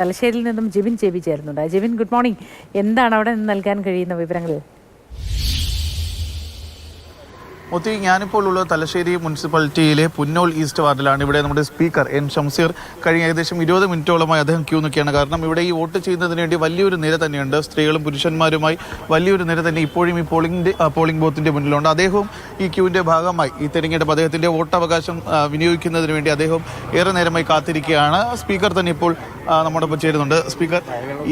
തലശ്ശേരിയിൽ നിന്നും ജിബിൻ ചേബി ചേരുന്നുണ്ട്. Jibin, good morning. എന്താണ് അവിടെ നിന്ന് നൽകാൻ കഴിയുന്ന വിവരങ്ങൾ? ഒത്തിരി ഞാനിപ്പോൾ ഉള്ളത് തലശ്ശേരി മുനിസിപ്പാലിറ്റിയിലെ പുന്നോൾ ഈസ്റ്റ് വാർഡിലാണ്. ഇവിടെ നമ്മുടെ സ്പീക്കർ എൻ ഷംസീർ കഴിഞ്ഞ ഏകദേശം 20 മിനിറ്റോളമായി അദ്ദേഹം ക്യൂ നിൽക്കുകയാണ്. കാരണം ഇവിടെ ഈ വോട്ട് ചെയ്യുന്നതിന് വേണ്ടി വലിയൊരു നിര തന്നെയുണ്ട്. സ്ത്രീകളും പുരുഷന്മാരുമായി വലിയൊരു നിര തന്നെ ഇപ്പോഴും ഈ പോളിംഗ് ബൂത്തിൻ്റെ മുന്നിലുണ്ട്. അദ്ദേഹവും ഈ ക്യൂവിൻ്റെ ഭാഗമായി ഈ തെരഞ്ഞെടുപ്പ് അദ്ദേഹത്തിൻ്റെ വോട്ടവകാശം വിനിയോഗിക്കുന്നതിന് വേണ്ടി അദ്ദേഹം ഏറെ നേരമായി കാത്തിരിക്കുകയാണ്. സ്പീക്കർ തന്നെ ഇപ്പോൾ നമ്മോടൊപ്പം ചേരുന്നുണ്ട്. സ്പീക്കർ,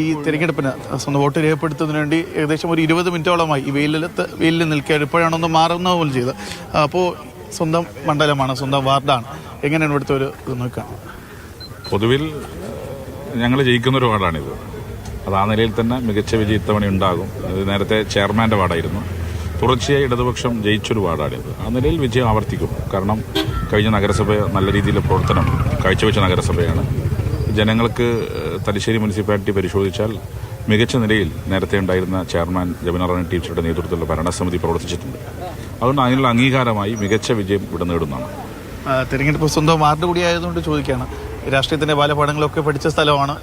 ഈ തെരഞ്ഞെടുപ്പിന് സ്വന്തം വോട്ട് രേഖപ്പെടുത്തുന്നതിന് വേണ്ടി ഏകദേശം ഒരു 20 മിനിറ്റോളമായി ഈ വെയിലിൽ നിൽക്കുകയാണ്. ഇപ്പോഴാണൊന്ന് മാറുന്ന പോലെ ചെയ്ത്. അപ്പോൾ സ്വന്തം മണ്ഡലമാണ്, സ്വന്തം വാർഡാണ്. എങ്ങനെയാണ് ഇവിടുത്തെ ഒരു ഇത് നോക്കുക? പൊതുവിൽ ഞങ്ങൾ ജയിക്കുന്നൊരു വാർഡാണിത്. അത് ആ നിലയിൽ തന്നെ മികച്ച വിജയം ഇത്തവണ ഉണ്ടാകും. ഇത് നേരത്തെ ചെയർമാൻ്റെ വാർഡായിരുന്നു. തുടർച്ചയായി ഇടതുപക്ഷം ജയിച്ചൊരു വാർഡാണിത്. ആ നിലയിൽ വിജയം ആവർത്തിക്കും. കാരണം കഴിഞ്ഞ നഗരസഭ നല്ല രീതിയിൽ പ്രവർത്തനം കാഴ്ചവെച്ച നഗരസഭയാണ്. ജനങ്ങൾക്ക് തലശ്ശേരി മുനിസിപ്പാലിറ്റി പരിശോധിച്ചാൽ മികച്ച നിലയിൽ നേരത്തെ ഉണ്ടായിരുന്ന ചെയർമാൻ ജബിന റാണി ടീച്ചറുടെ നേതൃത്വത്തിലുള്ള ഭരണസമിതി പ്രവർത്തിച്ചിട്ടുണ്ട്. അതുകൊണ്ട് അതിനുള്ള അംഗീകാരമായി മികച്ച വിജയം ഇവിടെ നേടുന്നതാണ്. തെരഞ്ഞെടുപ്പ് സ്വന്തം വാർഡ് കൂടി ആയതുകൊണ്ട് ചോദിക്കുകയാണ്. രാഷ്ട്രീയത്തിൻ്റെ പല പാഠങ്ങളൊക്കെ പഠിച്ച സ്ഥലമാണ്.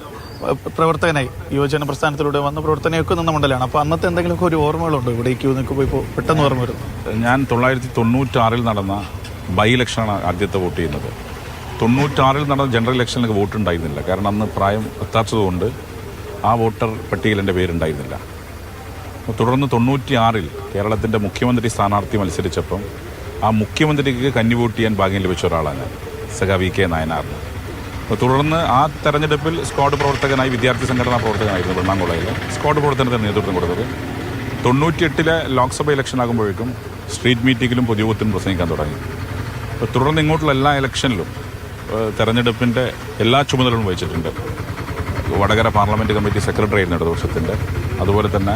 പ്രവർത്തകനായി യുവജന പ്രസ്ഥാനത്തിലൂടെ വന്ന പ്രവർത്തനയൊക്കെ നിന്ന മണ്ഡലമാണ്. അപ്പോൾ അന്നത്തെ എന്തെങ്കിലുമൊക്കെ ഒരു ഓർമ്മകളുണ്ടോ ഇവിടെ ക്യൂ നിൽക്കുമ്പോൾ? ഇപ്പോൾ പെട്ടെന്ന് ഓർമ്മ വരുന്നു. ഞാൻ 1996 നടന്ന ബൈ ഇലക്ഷനാണ് ആദ്യത്തെ വോട്ട് ചെയ്യുന്നത്. 96 നടന്ന ജനറൽ ഇലക്ഷനിലേക്ക് വോട്ട് ഉണ്ടായിരുന്നില്ല. കാരണം അന്ന് പ്രായം എത്താത്തതുകൊണ്ട് ആ വോട്ടർ പട്ടികയിൽ എൻ്റെ പേരുണ്ടായിരുന്നില്ല. തുടർന്ന് 96 കേരളത്തിൻ്റെ മുഖ്യമന്ത്രി സ്ഥാനാർത്ഥി മത്സരിച്ചപ്പം ആ മുഖ്യമന്ത്രിക്ക് കന്നി വോട്ട് ചെയ്യാൻ ഭാഗ്യം ലഭിച്ച ഒരാളാണ് ഞാൻ, സഖാ വി കെ നായനാറിന്. തുടർന്ന് ആ തെരഞ്ഞെടുപ്പിൽ സ്ക്വാഡ് പ്രവർത്തകനായി, വിദ്യാർത്ഥി സംഘടനാ പ്രവർത്തകനായിരുന്നു എറണാകുളയിൽ സ്ക്വാഡ് പ്രവർത്തനത്തിന് നേതൃത്വം കൊടുത്തത്. 98 ലോക്സഭ ഇലക്ഷൻ ആകുമ്പോഴേക്കും സ്ട്രീറ്റ് മീറ്റിങ്ങിലും പൊതുയോഗത്തിലും പ്രസംഗിക്കാൻ തുടങ്ങി. തുടർന്ന് ഇങ്ങോട്ടുള്ള എല്ലാ ഇലക്ഷനിലും തെരഞ്ഞെടുപ്പിൻ്റെ എല്ലാ ചുമതലകളും വഹിച്ചിട്ടുണ്ട്. വടകര പാർലമെൻറ്റ് കമ്മിറ്റി സെക്രട്ടറി ആയിരുന്നു ഇടതുപക്ഷത്തിൻ്റെ. അതുപോലെ തന്നെ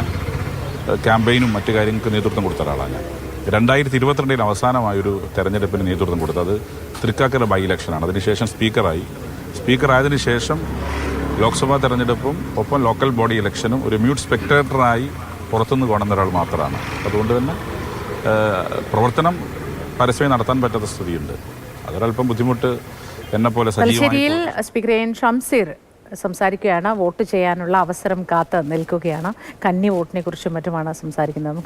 ക്യാമ്പയിനും മറ്റു കാര്യങ്ങൾക്ക് നേതൃത്വം കൊടുത്ത ഒരാളാണ് ഞാൻ. 2022 അവസാനമായൊരു തെരഞ്ഞെടുപ്പിന് നേതൃത്വം കൊടുത്തത് തൃക്കാക്കര ബൈ ഇലക്ഷനാണ്. അതിനുശേഷം സ്പീക്കറായതിനു ശേഷം ലോക്സഭാ തെരഞ്ഞെടുപ്പും ഒപ്പം ലോക്കൽ ബോഡി ഇലക്ഷനും ഒരു മ്യൂട്ട് സ്പെക്ടേറ്ററായി പുറത്തുനിന്ന് കാണുന്ന ഒരാൾ മാത്രമാണ്. അതുകൊണ്ട് തന്നെ പ്രവർത്തനം പരസ്യമായി നടത്താൻ പറ്റാത്ത സ്ഥിതിയുണ്ട്. അതൊരല്പം ബുദ്ധിമുട്ട് എന്നെപ്പോലെ തലശ്ശേരിയിൽ സ്പീക്കർ എൻ ഷംസീർ സംസാരിക്കുകയാണ്. വോട്ട് ചെയ്യാനുള്ള അവസരം കാത്ത് നിൽക്കുകയാണ്. കന്നി വോട്ടിനെ കുറിച്ചും മറ്റുമാണ് സംസാരിക്കുന്നത്.